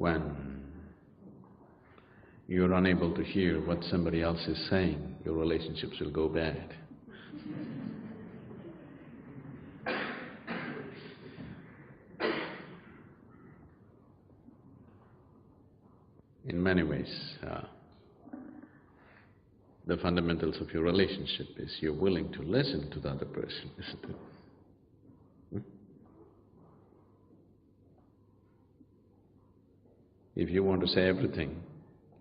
when you're unable to hear what somebody else is saying, your relationships will go bad. In many ways, the fundamentals of your relationship is you're willing to listen to the other person, isn't it? If you want to say everything,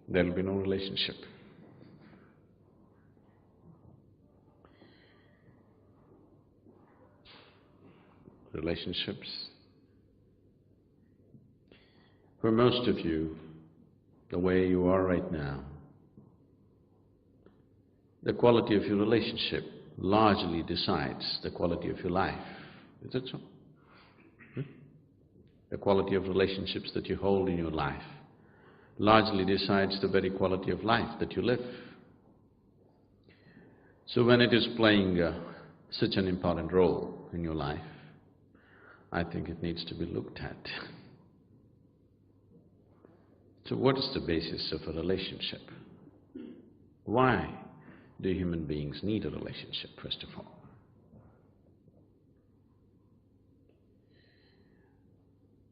there'll be no relationship. Relationships. For most of you, the way you are right now, the quality of your relationship largely decides the quality of your life. Is it so? The quality of relationships that you hold in your life largely decides the very quality of life that you live. So when it is playing such an important role in your life, I think it needs to be looked at. So what is the basis of a relationship? Why do human beings need a relationship, first of all?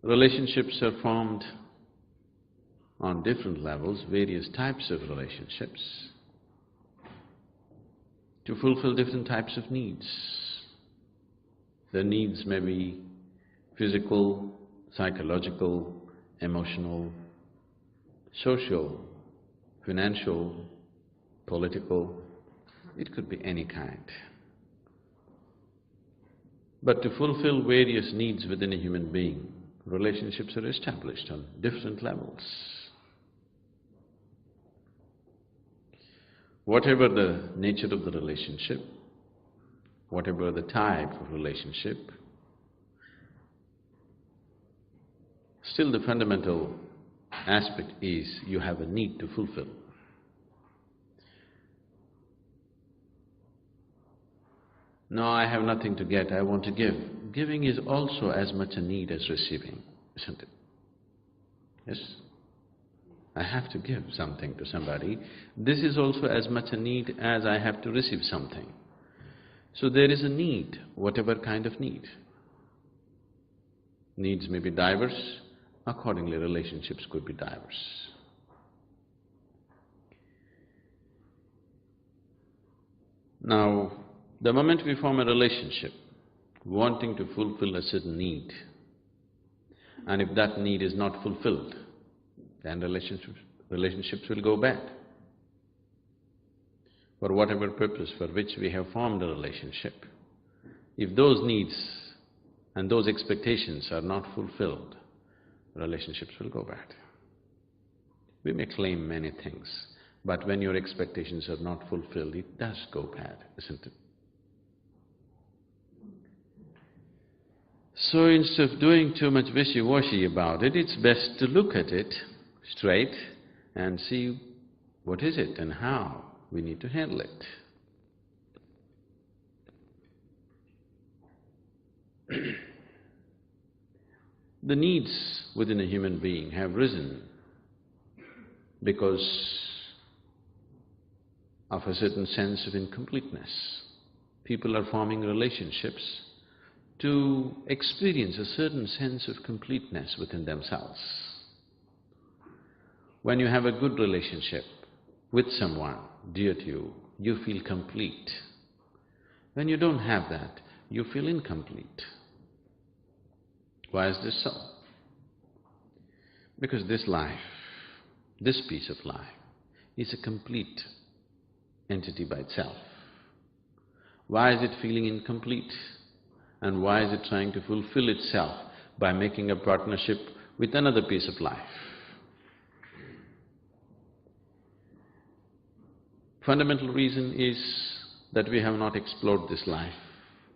Relationships are formed on different levels, various types of relationships, to fulfill different types of needs. The needs may be physical, psychological, emotional, social, financial, political, it could be any kind. But to fulfill various needs within a human being, relationships are established on different levels. Whatever the nature of the relationship, whatever the type of relationship, still the fundamental aspect is you have a need to fulfill. No, I have nothing to get, I want to give. Giving is also as much a need as receiving, isn't it? Yes? I have to give something to somebody. This is also as much a need as I have to receive something. So there is a need, whatever kind of need. Needs may be diverse, accordingly relationships could be diverse. Now, the moment we form a relationship, wanting to fulfill a certain need, and if that need is not fulfilled, then relationships will go bad. For whatever purpose for which we have formed a relationship, if those needs and those expectations are not fulfilled, relationships will go bad. We may claim many things, but when your expectations are not fulfilled, it does go bad, isn't it? So instead of doing too much wishy-washy about it, it's best to look at it straight and see what is it and how we need to handle it. The needs within a human being have risen because of a certain sense of incompleteness. People are forming relationships to experience a certain sense of completeness within themselves. When you have a good relationship with someone dear to you, you feel complete. When you don't have that, you feel incomplete. Why is this so? Because this life, this piece of life, is a complete entity by itself. Why is it feeling incomplete? And why is it trying to fulfill itself by making a partnership with another piece of life? Fundamental reason is that we have not explored this life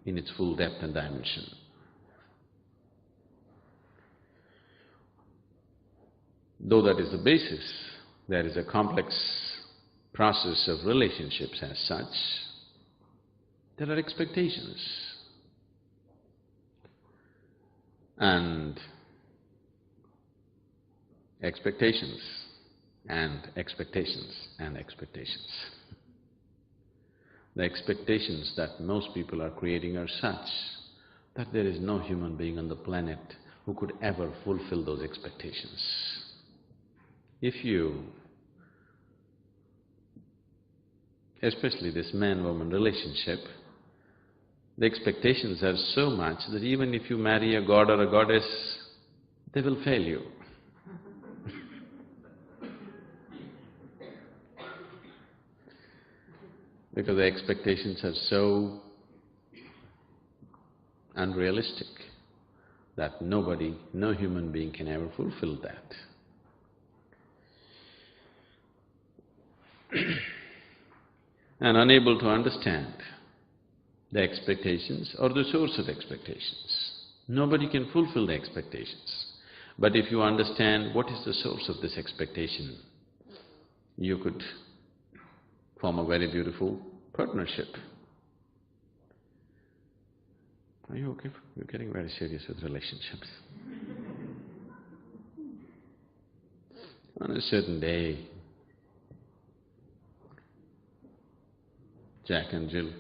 in its full depth and dimension. Though that is the basis, there is a complex process of relationships as such. There are expectations. And expectations and expectations and expectations. The expectations that most people are creating are such that there is no human being on the planet who could ever fulfill those expectations. If you, especially this man-woman relationship, the expectations are so much that even if you marry a god or a goddess, they will fail you. Because the expectations are so unrealistic that nobody, no human being can ever fulfill that. And unable to understand the expectations or the source of expectations. Nobody can fulfill the expectations. But if you understand what is the source of this expectation, you could form a very beautiful partnership. Are you okay? You're getting very serious with relationships. On a certain day, Jack and Jill,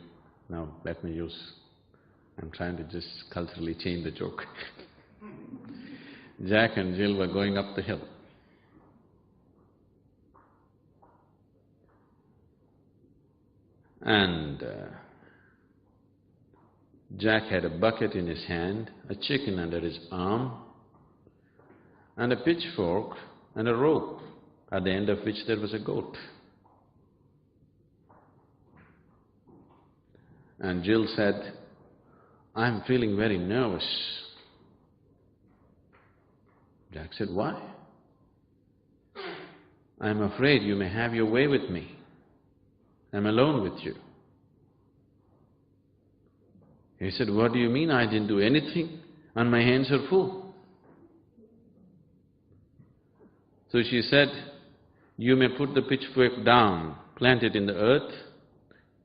now let me use… I'm trying to just culturally change the joke. Jack and Jill were going up the hill. And Jack had a bucket in his hand, a chicken under his arm, and a pitchfork and a rope, at the end of which there was a goat. And Jill said, "I'm feeling very nervous." Jack said, "Why?" "I'm afraid you may have your way with me. I'm alone with you." He said, "What do you mean? I didn't do anything and my hands are full." So she said, "You may put the pitchfork down, plant it in the earth,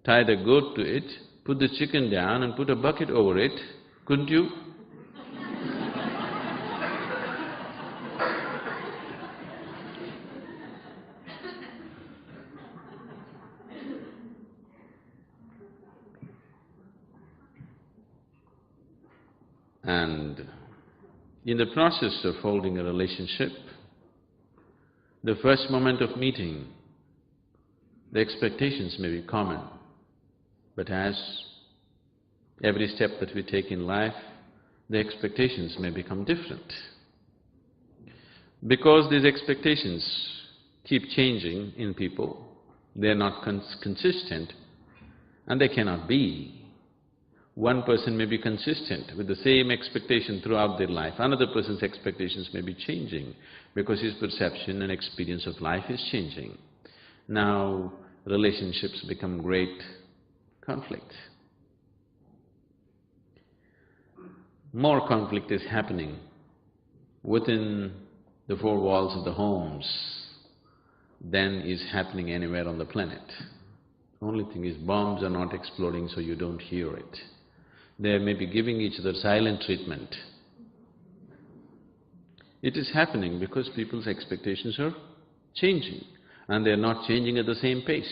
tie the goat to it, put the chicken down and put a bucket over it, couldn't you?" And in the process of holding a relationship, the first moment of meeting, the expectations may be common, but as every step that we take in life, the expectations may become different. Because these expectations keep changing in people, they're not consistent, and they cannot be. One person may be consistent with the same expectation throughout their life, another person's expectations may be changing because his perception and experience of life is changing. Now, relationships become great conflict. More conflict is happening within the four walls of the homes than is happening anywhere on the planet. Only thing is, bombs are not exploding, so you don't hear it. They may be giving each other silent treatment. It is happening because people's expectations are changing, and they're not changing at the same pace.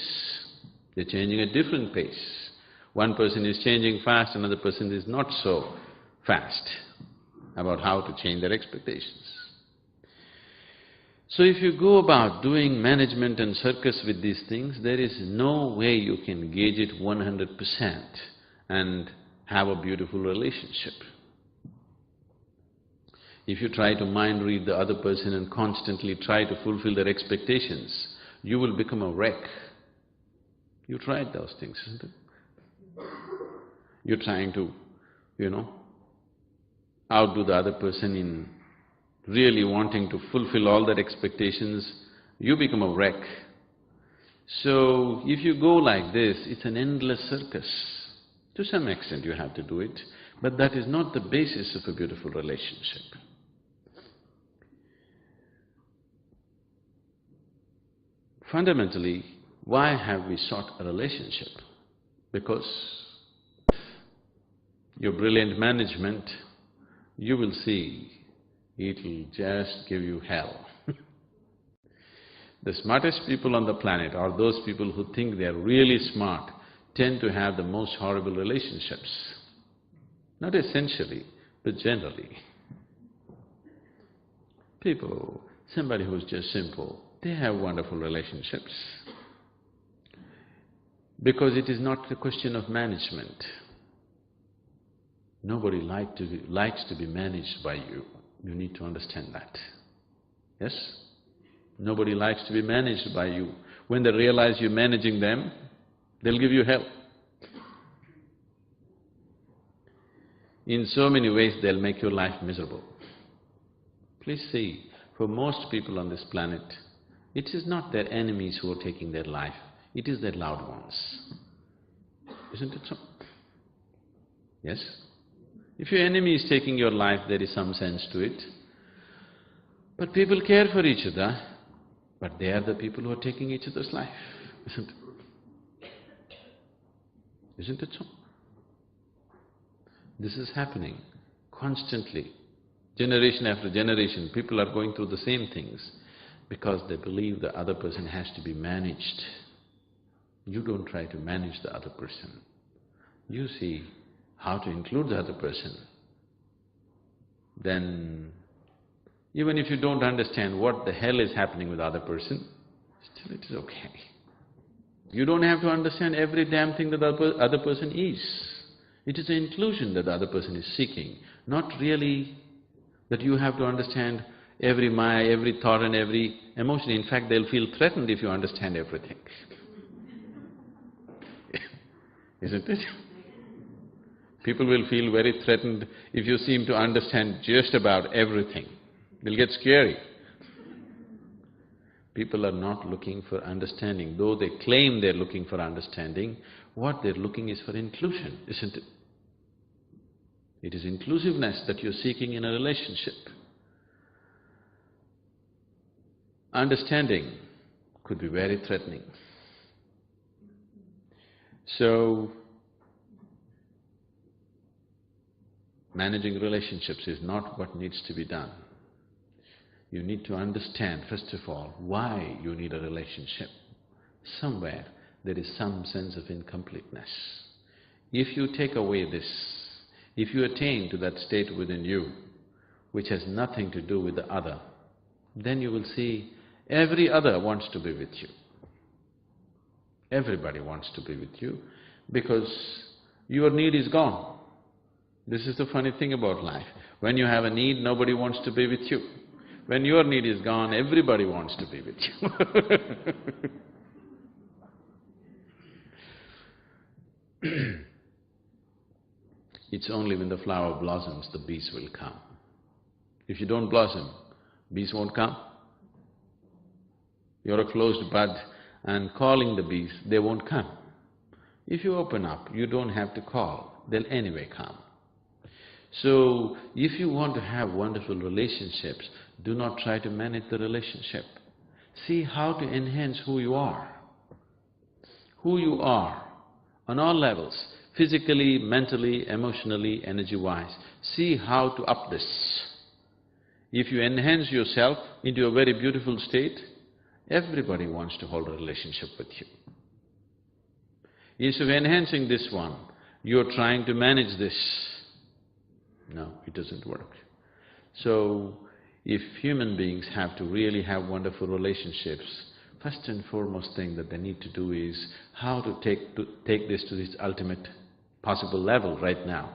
They're changing at different pace. One person is changing fast, another person is not so fast about how to change their expectations. So if you go about doing management and circus with these things, there is no way you can gauge it 100% and have a beautiful relationship. If you try to mind read the other person and constantly try to fulfill their expectations, you will become a wreck. You tried those things, isn't it? You're trying to, outdo the other person in really wanting to fulfill all their expectations, you become a wreck. So, if you go like this, it's an endless circus. To some extent you have to do it, but that is not the basis of a beautiful relationship. Fundamentally, why have we sought a relationship? Because your brilliant management, you will see, it'll just give you hell. The smartest people on the planet are those people who think they are really smart, tend to have the most horrible relationships. Not essentially, but generally. People, somebody who's just simple, they have wonderful relationships. Because it is not a question of management. Nobody likes to be managed by you. You need to understand that. Yes? Nobody likes to be managed by you. When they realize you're managing them, they'll give you hell. In so many ways, they'll make your life miserable. Please see, for most people on this planet, it is not their enemies who are taking their life, it is their loved ones. Isn't it so? Yes? If your enemy is taking your life, there is some sense to it. But people care for each other, but they are the people who are taking each other's life, isn't it? Isn't it so? This is happening constantly. Generation after generation, people are going through the same things because they believe the other person has to be managed. You don't try to manage the other person. You see how to include the other person. Then, even if you don't understand what the hell is happening with the other person, still it is okay. You don't have to understand every damn thing that the other person is. It is the inclusion that the other person is seeking, not really that you have to understand every maya, every thought and every emotion. In fact, they'll feel threatened if you understand everything. Isn't it? People will feel very threatened if you seem to understand just about everything. They'll get scary. People are not looking for understanding. Though they claim they're looking for understanding, what they're looking is for inclusion, isn't it? It is inclusiveness that you're seeking in a relationship. Understanding could be very threatening. So, managing relationships is not what needs to be done. You need to understand, first of all, why you need a relationship. Somewhere there is some sense of incompleteness. If you take away this, if you attain to that state within you, which has nothing to do with the other, then you will see every other wants to be with you. Everybody wants to be with you because your need is gone. This is the funny thing about life. When you have a need, nobody wants to be with you. When your need is gone, everybody wants to be with you. It's only when the flower blossoms, the bees will come. If you don't blossom, bees won't come. You're a closed bud and calling the bees, they won't come. If you open up, you don't have to call, they'll anyway come. So, if you want to have wonderful relationships, do not try to manage the relationship. See how to enhance who you are. Who you are, on all levels, physically, mentally, emotionally, energy-wise. See how to up this. If you enhance yourself into a very beautiful state, everybody wants to hold a relationship with you. Instead of enhancing this one, you're trying to manage this. No, it doesn't work. So, if human beings have to really have wonderful relationships, first and foremost thing that they need to do is how to take this to its ultimate possible level right now.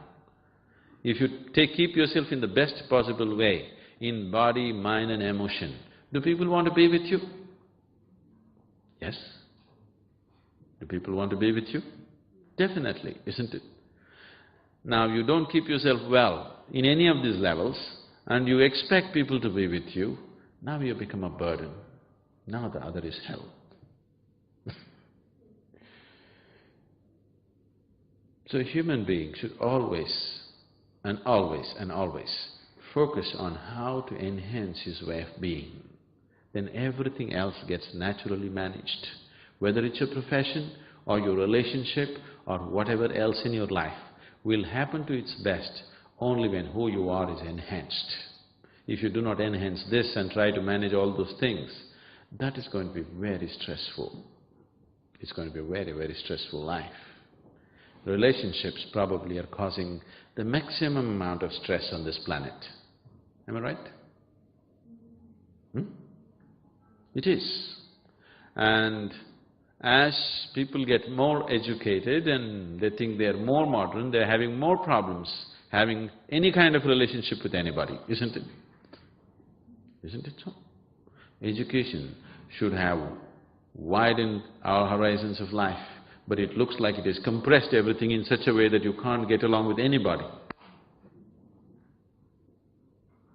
If you keep yourself in the best possible way, in body, mind and emotion, do people want to be with you? Yes? Do people want to be with you? Definitely, isn't it? Now, you don't keep yourself well in any of these levels and you expect people to be with you, now you become a burden. Now the other is hell. So, a human being should always and always and always focus on how to enhance his way of being. Then everything else gets naturally managed. Whether it's your profession or your relationship or whatever else in your life will happen to its best only when who you are is enhanced. If you do not enhance this and try to manage all those things, that is going to be very stressful. It's going to be a very, very stressful life. Relationships probably are causing the maximum amount of stress on this planet. Am I right? It is. And as people get more educated and they think they're more modern, they're having more problems having any kind of relationship with anybody, isn't it? Isn't it so? Education should have widened our horizons of life, but it looks like it has compressed everything in such a way that you can't get along with anybody.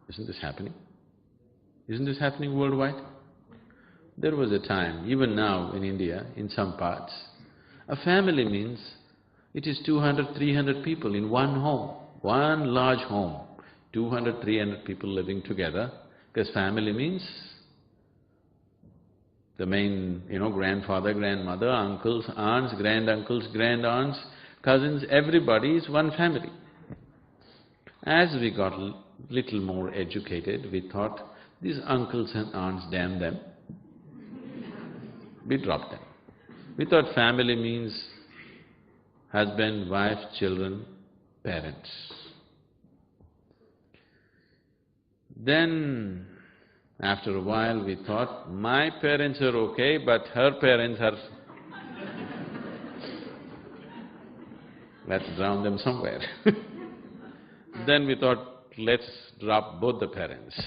Isn't this happening? Isn't this happening worldwide? There was a time, even now in India, in some parts, a family means it is 200, 300 people in one home, one large home, 200, 300 people living together, because family means the main, grandfather, grandmother, uncles, aunts, granduncles, grandaunts, cousins, everybody is one family. As we got little more educated, we thought, these uncles and aunts, damn them. We dropped them. We thought family means husband, wife, children, parents. Then, after a while we thought, my parents are okay, but her parents are… let's drown them somewhere. Then we thought, let's drop both the parents.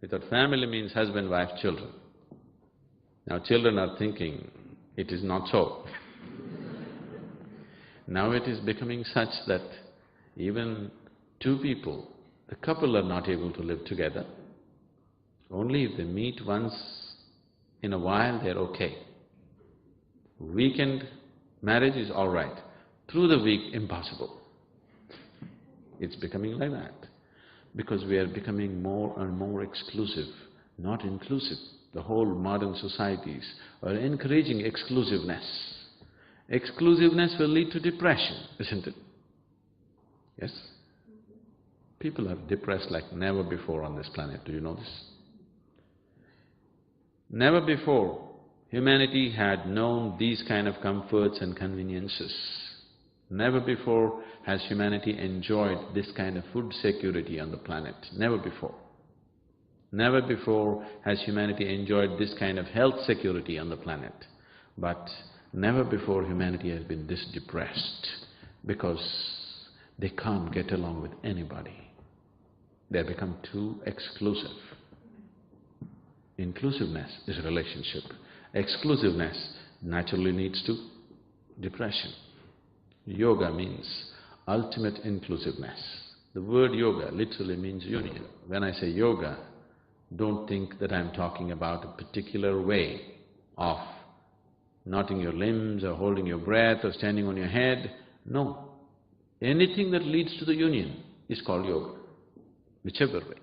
We thought family means husband, wife, children. Now children are thinking, it is not so. Now it is becoming such that even two people, the couple are not able to live together. Only if they meet once in a while, they're okay. Weekend marriage is all right. Through the week, impossible. It's becoming like that because we are becoming more and more exclusive, not inclusive. The whole modern societies are encouraging exclusiveness. Exclusiveness will lead to depression, isn't it? Yes? People are depressed like never before on this planet, do you know this? Never before humanity had known these kind of comforts and conveniences. Never before has humanity enjoyed this kind of food security on the planet, never before. Never before has humanity enjoyed this kind of health security on the planet. But never before humanity has been this depressed because they can't get along with anybody. They have become too exclusive. Inclusiveness is a relationship. Exclusiveness naturally leads to depression. Yoga means ultimate inclusiveness. The word yoga literally means union. When I say yoga, don't think that I'm talking about a particular way of knotting your limbs or holding your breath or standing on your head. No. Anything that leads to the union is called yoga, whichever way.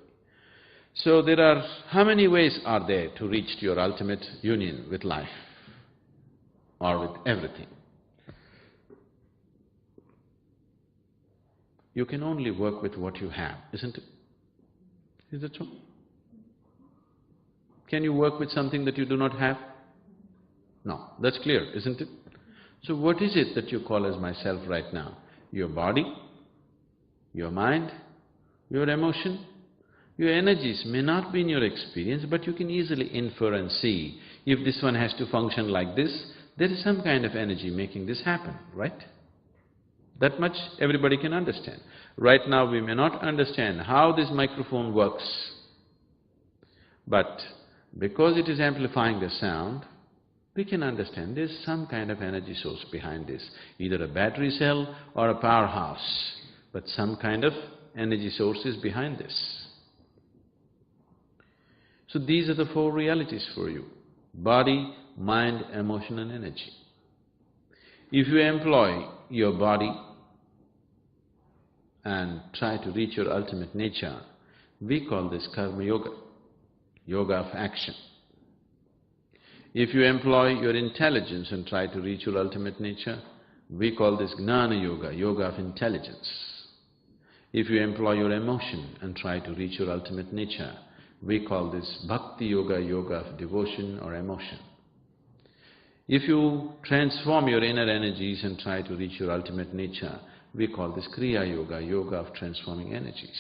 So there are… how many ways are there to reach to your ultimate union with life or with everything? You can only work with what you have, isn't it? Is that so? Can you work with something that you do not have? No, that's clear, isn't it? So what is it that you call as myself right now? Your body, your mind, your emotion, your energies may not be in your experience, but you can easily infer and see, if this one has to function like this, there is some kind of energy making this happen, right? That much everybody can understand. Right now we may not understand how this microphone works, but because it is amplifying the sound, we can understand there's some kind of energy source behind this, either a battery cell or a powerhouse, but some kind of energy source is behind this. So these are the four realities for you: body, mind, emotion and energy. If you employ your body and try to reach your ultimate nature, we call this karma yoga, yoga of action. If you employ your intelligence and try to reach your ultimate nature, we call this gnana yoga, yoga of intelligence. If you employ your emotion and try to reach your ultimate nature, We call this bhakti yoga, yoga of devotion or emotion. If you transform your inner energies and try to reach your ultimate nature, we call this kriya yoga, yoga of transforming energies.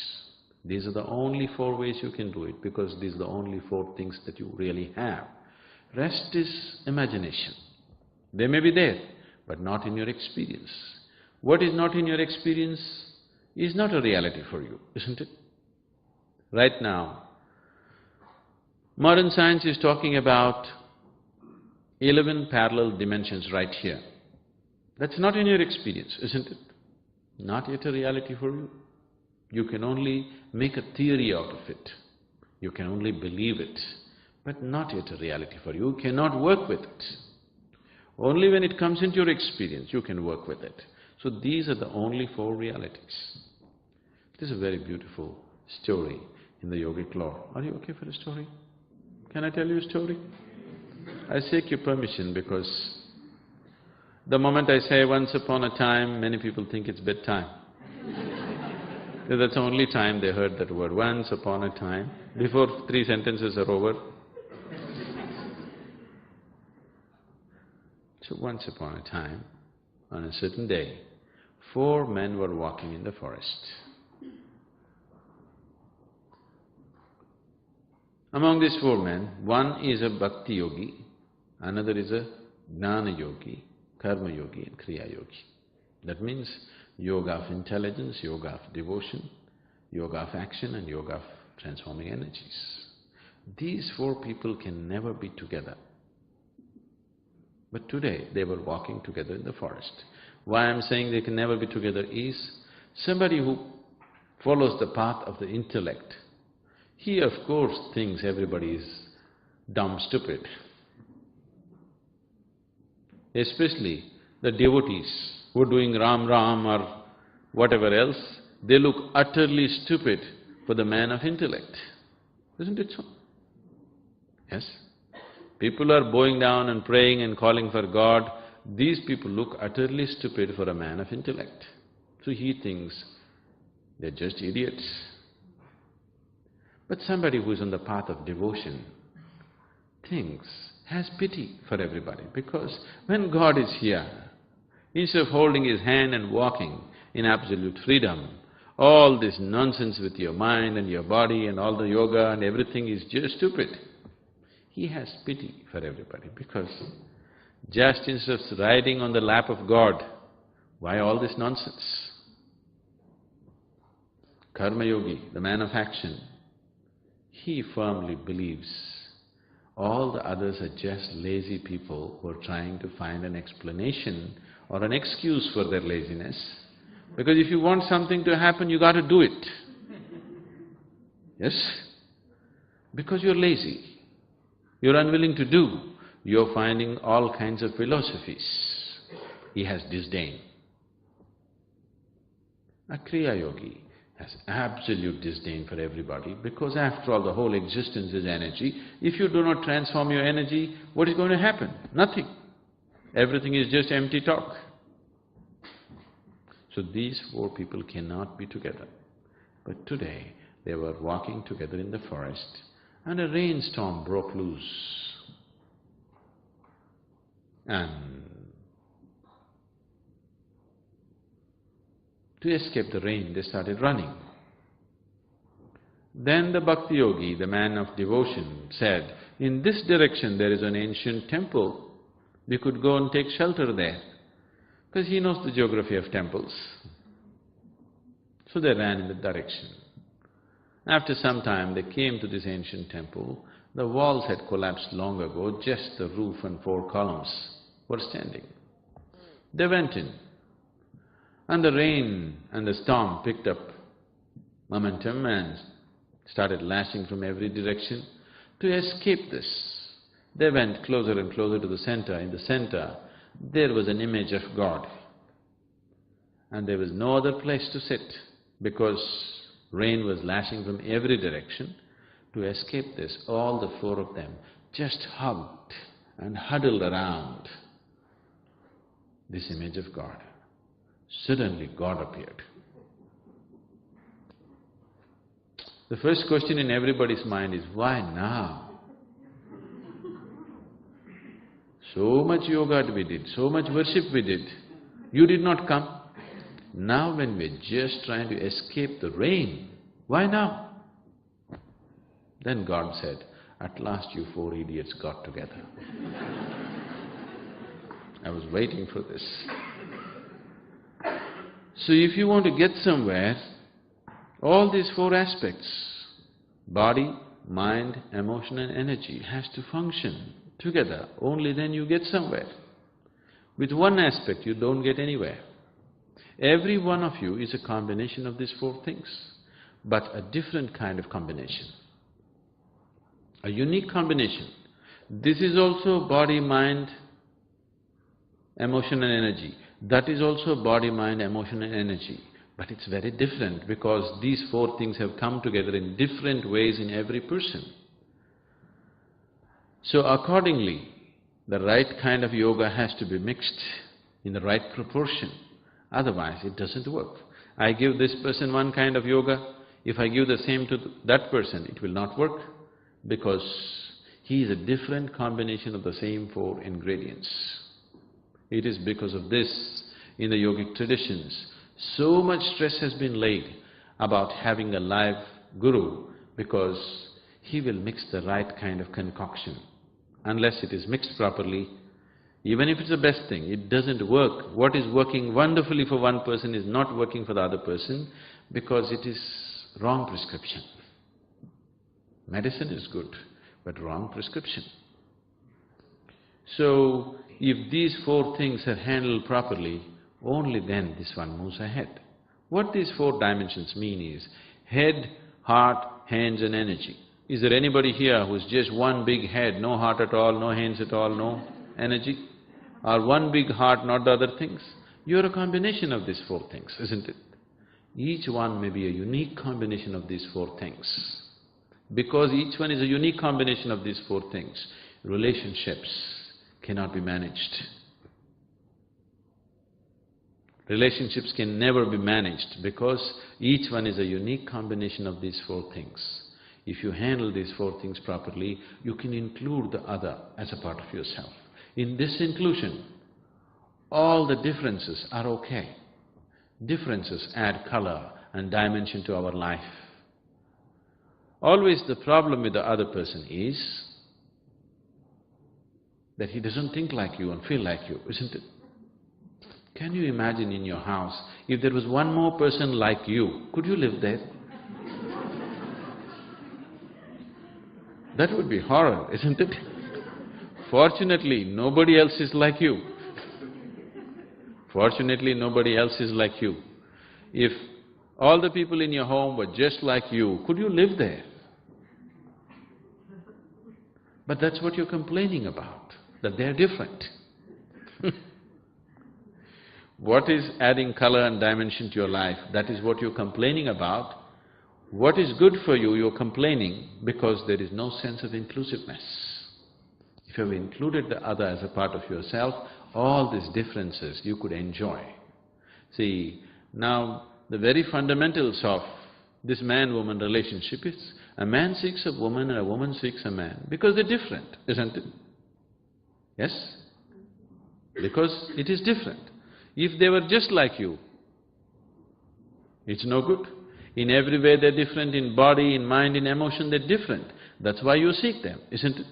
These are the only four ways you can do it, because these are the only four things that you really have. Rest is imagination. They may be there, but not in your experience. What is not in your experience is not a reality for you, isn't it? Right now, modern science is talking about 11 parallel dimensions right here. That's not in your experience, isn't it? Not yet a reality for you. You can only make a theory out of it. You can only believe it, but not yet a reality for you. You cannot work with it. Only when it comes into your experience, you can work with it. So these are the only four realities. This is a very beautiful story in the yogic law. Are you okay for a story? Can I tell you a story? I seek your permission because the moment I say once upon a time, many people think it's bedtime. Because that's the only time they heard that word, once upon a time, before 3 sentences are over. So once upon a time, on a certain day, 4 men were walking in the forest. Among these 4 men, one is a bhakti yogi, another is a jnana yogi, karma yogi and kriya yogi. That means yoga of intelligence, yoga of devotion, yoga of action and yoga of transforming energies. These 4 people can never be together. But today they were walking together in the forest. Why I'm saying they can never be together is, somebody who follows the path of the intellect, he of course thinks everybody is dumb, stupid. Especially the devotees who are doing Ram Ram or whatever else, they look utterly stupid for the man of intellect. Isn't it so? Yes? People are bowing down and praying and calling for God. These people look utterly stupid for a man of intellect. So he thinks they're just idiots. But somebody who is on the path of devotion has pity for everybody, because when God is here, instead of holding His hand and walking in absolute freedom, all this nonsense with your mind and your body and all the yoga and everything is just stupid. He has pity for everybody, because just instead of riding on the lap of God, why all this nonsense? Karma yogi, the man of action, he firmly believes all the others are just lazy people who are trying to find an explanation or an excuse for their laziness. Because if you want something to happen, you got to do it. Yes? Because you're lazy, you're unwilling to do, you're finding all kinds of philosophies. He has disdain. A kriya yogi has absolute disdain for everybody, because after all the whole existence is energy. If you do not transform your energy, what is going to happen? Nothing. Everything is just empty talk. So these 4 people cannot be together. But today they were walking together in the forest and a rainstorm broke loose. And to escape the rain, they started running. Then the bhakti yogi, the man of devotion, said, in this direction there is an ancient temple, we could go and take shelter there, because he knows the geography of temples. So they ran in that direction. After some time they came to this ancient temple. The walls had collapsed long ago, just the roof and 4 columns were standing. They went in, and the rain and the storm picked up momentum and started lashing from every direction. To escape this, they went closer and closer to the center. In the center, there was an image of God, and there was no other place to sit, because rain was lashing from every direction. To escape this, all the 4 of them just hugged and huddled around this image of God. Suddenly God appeared. The first question in everybody's mind is, why now? So much yoga we did, so much worship we did, you did not come. Now when we're just trying to escape the rain, why now? Then God said, at last you four idiots got together. I was waiting for this. So if you want to get somewhere, all these four aspects, body, mind, emotion and energy, has to function together. Only then you get somewhere. With one aspect you don't get anywhere. Every one of you is a combination of these four things, but a different kind of combination. A unique combination. This is also body, mind, emotion and energy. That is also body, mind, emotion and energy. But it's very different because these four things have come together in different ways in every person. So accordingly, the right kind of yoga has to be mixed in the right proportion, otherwise it doesn't work. I give this person one kind of yoga, if I give the same to that person, it will not work because he is a different combination of the same four ingredients. It is because of this, in the yogic traditions, so much stress has been laid about having a live guru because he will mix the right kind of concoction. Unless it is mixed properly, even if it's the best thing, it doesn't work. What is working wonderfully for one person is not working for the other person because it is wrong prescription. Medicine is good, but wrong prescription. So, if these four things are handled properly, only then this one moves ahead. What these four dimensions mean is head, heart, hands and energy. Is there anybody here who's just one big head, no heart at all, no hands at all, no energy? Or one big heart, not the other things? You're a combination of these four things, isn't it? Each one may be a unique combination of these four things. Because each one is a unique combination of these four things, relationships cannot be managed. Relationships can never be managed because each one is a unique combination of these four things. If you handle these four things properly, you can include the other as a part of yourself. In this inclusion, all the differences are okay. Differences add color and dimension to our life. Always the problem with the other person is that he doesn't think like you and feel like you, isn't it? Can you imagine in your house, if there was one more person like you, could you live there? That would be horror, isn't it? Fortunately, nobody else is like you. Fortunately, nobody else is like you. If all the people in your home were just like you, could you live there? But that's what you're complaining about, that they're different. What is adding color and dimension to your life, that is what you're complaining about. What is good for you, you're complaining because there is no sense of inclusiveness. If you have included the other as a part of yourself, all these differences you could enjoy. See, now the very fundamentals of this man-woman relationship is a man seeks a woman and a woman seeks a man because they're different, isn't it? Yes? Because it is different. If they were just like you, it's no good. In every way they're different, in body, in mind, in emotion, they're different. That's why you seek them, isn't it?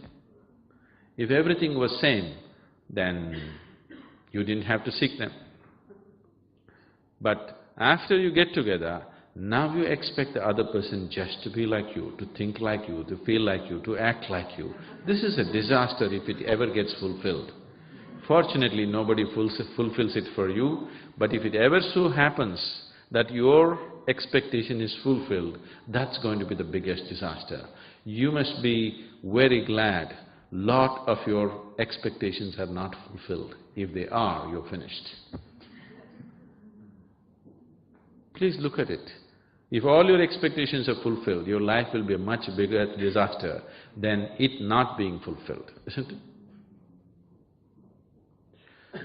If everything was same, then you didn't have to seek them. But after you get together, now you expect the other person just to be like you, to think like you, to feel like you, to act like you. This is a disaster if it ever gets fulfilled. Fortunately, nobody fulfills it for you, but if it ever so happens that your expectation is fulfilled, that's going to be the biggest disaster. You must be very glad lot of your expectations are not fulfilled. If they are, you're finished. Please look at it. If all your expectations are fulfilled, your life will be a much bigger disaster than it not being fulfilled, isn't it?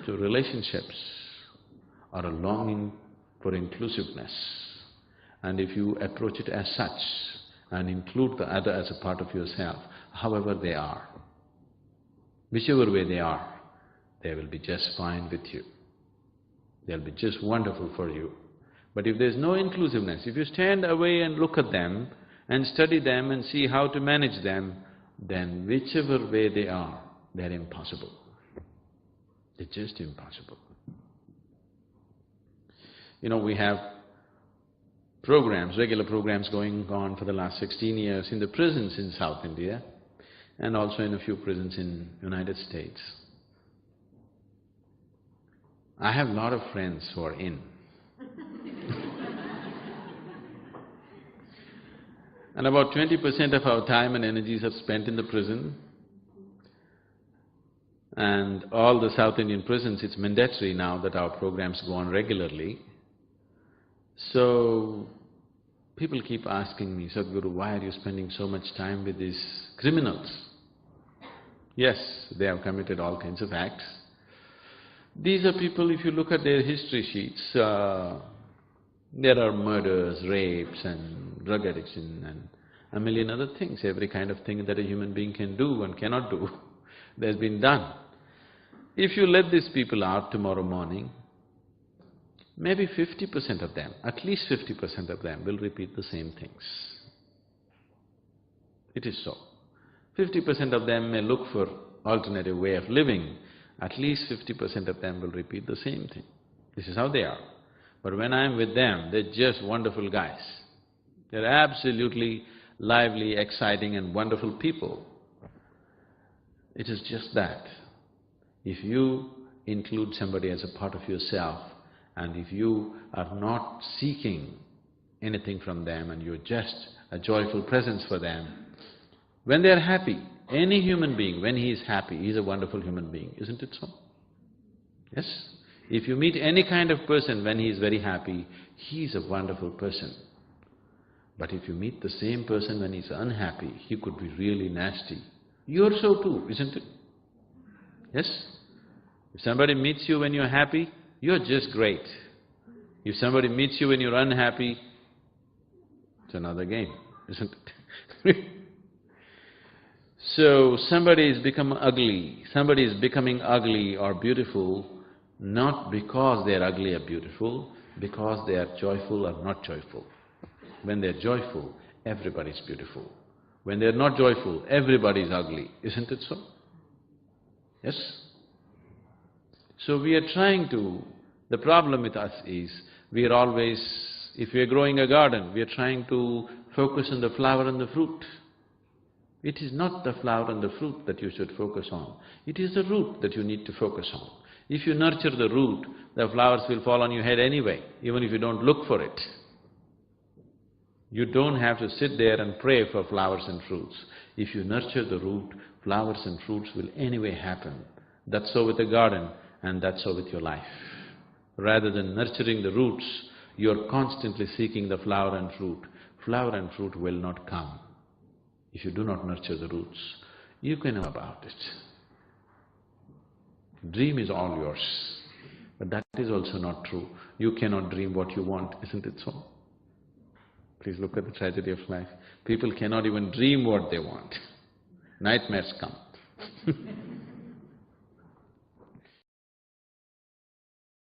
So relationships are a longing for inclusiveness, and if you approach it as such, and include the other as a part of yourself, however they are. Whichever way they are, they will be just fine with you. They'll be just wonderful for you. But if there's no inclusiveness, if you stand away and look at them and study them and see how to manage them, then whichever way they are, they're impossible. They're just impossible. You know, we have programs, regular programs going on for the last 16 years in the prisons in South India and also in a few prisons in United States. I have a lot of friends who are in. And about 20% of our time and energies are spent in the prison. And all the South Indian prisons, it's mandatory now that our programs go on regularly. So, people keep asking me, Sadhguru, why are you spending so much time with these criminals? Yes, they have committed all kinds of acts. These are people, if you look at their history sheets, there are murders, rapes and drug addiction and a million other things, every kind of thing that a human being can do and cannot do, there's been done. If you let these people out tomorrow morning, maybe 50% of them, at least 50% of them will repeat the same things. It is so. 50% of them may look for alternative way of living, at least 50% of them will repeat the same thing. This is how they are. But when I'm with them, they're just wonderful guys. They're absolutely lively, exciting and wonderful people. It is just that. If you include somebody as a part of yourself, and if you are not seeking anything from them and you're just a joyful presence for them, when they're happy, any human being, when he is happy, he's a wonderful human being, isn't it so? Yes? If you meet any kind of person when he is very happy, he's a wonderful person. But if you meet the same person when he's unhappy, he could be really nasty. You're so too, isn't it? Yes? If somebody meets you when you're happy, you're just great. If somebody meets you when you're unhappy, it's another game, isn't it? So, somebody is becoming ugly or beautiful not because they're ugly or beautiful, because they are joyful or not joyful. When they're joyful, everybody's beautiful. When they're not joyful, everybody's ugly, isn't it so? Yes? So we are trying to… the problem with us is, we are always… if we are growing a garden, we are trying to focus on the flower and the fruit. It is not the flower and the fruit that you should focus on, it is the root that you need to focus on. If you nurture the root, the flowers will fall on your head anyway, even if you don't look for it. You don't have to sit there and pray for flowers and fruits. If you nurture the root, flowers and fruits will anyway happen. That's so with the garden and that's so with your life. Rather than nurturing the roots, you're constantly seeking the flower and fruit. Flower and fruit will not come if you do not nurture the roots. You can know about it. Dream is all yours, but that is also not true. You cannot dream what you want, isn't it so? Please look at the tragedy of life. People cannot even dream what they want. Nightmares come.